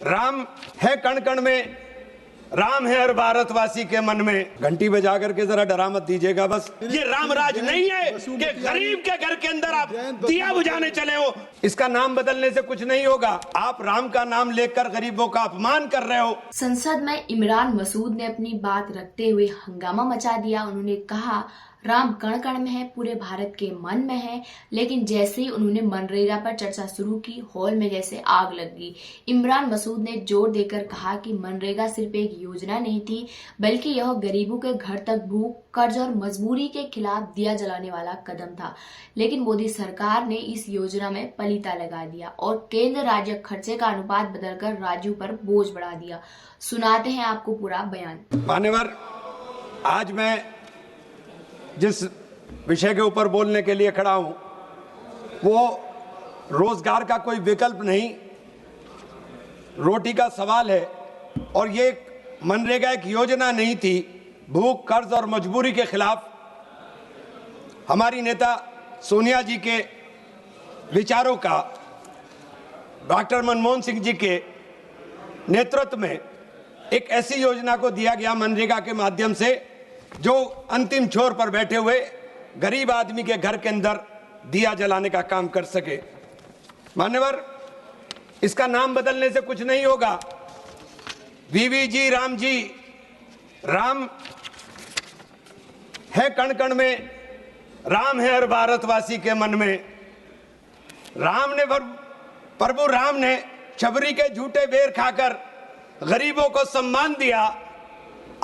राम है कण कण में, राम है हर भारतवासी के मन में। घंटी बजा करके जरा डरा मत दीजिएगा बस। ये राम राज नहीं है कि गरीब के घर के अंदर आप दिया बुझाने चले हो। इसका नाम बदलने से कुछ नहीं होगा। आप राम का नाम लेकर गरीबों का अपमान कर रहे हो। संसद में इमरान मसूद ने अपनी बात रखते हुए हंगामा मचा दिया। उन्होंने कहा राम कण कण में है, पूरे भारत के मन में है। लेकिन जैसे ही उन्होंने मनरेगा पर चर्चा शुरू की, हॉल में जैसे आग लग गई। इमरान मसूद ने जोर देकर कहा कि मनरेगा सिर्फ एक योजना नहीं थी, बल्कि यह गरीबों के घर तक भूख, कर्ज और मजबूरी के खिलाफ दिया जलाने वाला कदम था। लेकिन मोदी सरकार ने इस योजना में पलीता लगा दिया और केंद्र राज्य खर्चे का अनुपात बदलकर राज्यों पर बोझ बढ़ा दिया। सुनाते हैं आपको पूरा बयान। मान्यवर, आज मैं जिस विषय के ऊपर बोलने के लिए खड़ा हूं वो रोजगार का कोई विकल्प नहीं, रोटी का सवाल है। और ये मनरेगा एक योजना नहीं थी। भूख, कर्ज और मजबूरी के खिलाफ हमारी नेता सोनिया जी के विचारों का, डॉक्टर मनमोहन सिंह जी के नेतृत्व में एक ऐसी योजना को दिया गया मनरेगा के माध्यम से जो अंतिम छोर पर बैठे हुए गरीब आदमी के घर के अंदर दिया जलाने का काम कर सके। मान्यवर, इसका नाम बदलने से कुछ नहीं होगा। वीवी जी, राम जी, राम है कण कण में, राम है हर भारतवासी के मन में। प्रभु राम ने शबरी के झूठे बेर खाकर गरीबों को सम्मान दिया।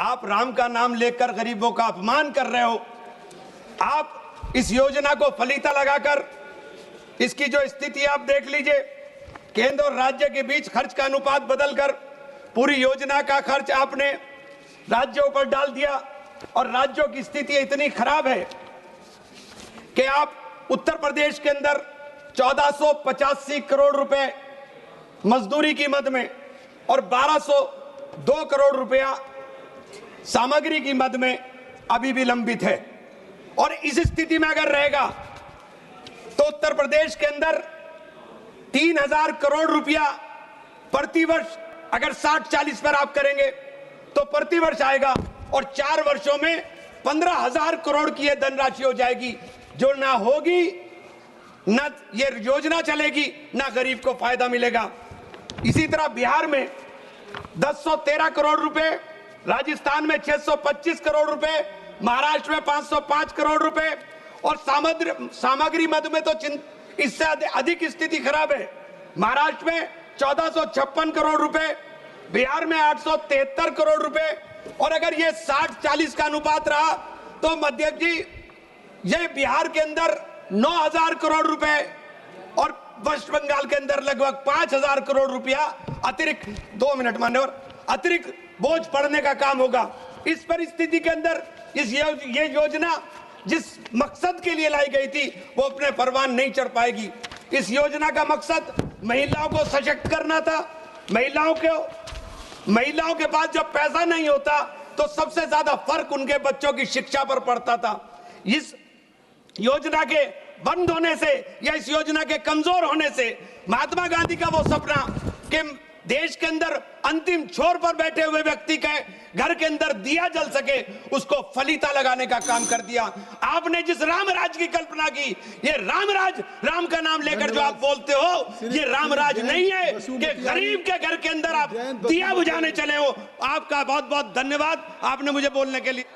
आप राम का नाम लेकर गरीबों का अपमान कर रहे हो। आप इस योजना को फलीता लगाकर इसकी जो स्थिति आप देख लीजिए, केंद्र और राज्य के बीच खर्च का अनुपात बदलकर पूरी योजना का खर्च आपने राज्यों पर डाल दिया। और राज्यों की स्थिति इतनी खराब है कि आप उत्तर प्रदेश के अंदर 1485 करोड़ रुपए मजदूरी की मद में और 1202 करोड़ रुपया सामग्री की मद में अभी भी लंबित है। और इस स्थिति में अगर रहेगा तो उत्तर प्रदेश के अंदर 3000 करोड़ रुपया प्रतिवर्ष अगर 60-40 पर आप करेंगे तो प्रतिवर्ष आएगा। और 4 वर्षों में 15,000 करोड़ की यह धनराशि हो जाएगी, जो ना होगी, ना ये योजना चलेगी, ना गरीब को फायदा मिलेगा। इसी तरह बिहार में 1013 करोड़ रुपए, राजस्थान में 625 करोड़ रुपए, महाराष्ट्र में 505 करोड़ रुपए। और सामग्री मद में तो इससे अधिक स्थिति खराब है। महाराष्ट्र में 1456 करोड़ रुपए, बिहार में 873 करोड़ रुपए। और अगर ये 60-40 का अनुपात रहा तो मध्य जी ये बिहार के अंदर 9000 करोड़ रुपए और वेस्ट बंगाल के अंदर लगभग 5000 करोड़ रुपया अतिरिक्त, 2 मिनट मान्यवर, अतिरिक्त बोझ पड़ने का काम होगा। इस परिस्थिति के अंदर ये योजना जिस मकसद के लिए लाई गई थी वो अपने परवान नहीं चढ़ पाएगी। इस योजना का मकसद महिलाओं को सशक्त करना था। महिलाओं के पास जब पैसा नहीं होता तो सबसे ज्यादा फर्क उनके बच्चों की शिक्षा पर पड़ता था। इस योजना के बंद होने से या इस योजना के कमजोर होने से महात्मा गांधी का वो सपना कि देश के अंदर अंतिम छोर पर बैठे हुए व्यक्ति के घर के अंदर दिया जल सके, उसको फलीता लगाने का काम कर दिया। आपने जिस राम राज की कल्पना की, ये राम राज, राम का नाम लेकर जो आप बोलते हो, ये राम राज नहीं है कि गरीब के घर के अंदर आप दिया बुझाने चले हो। आपका बहुत बहुत धन्यवाद, आपने मुझे बोलने के लिए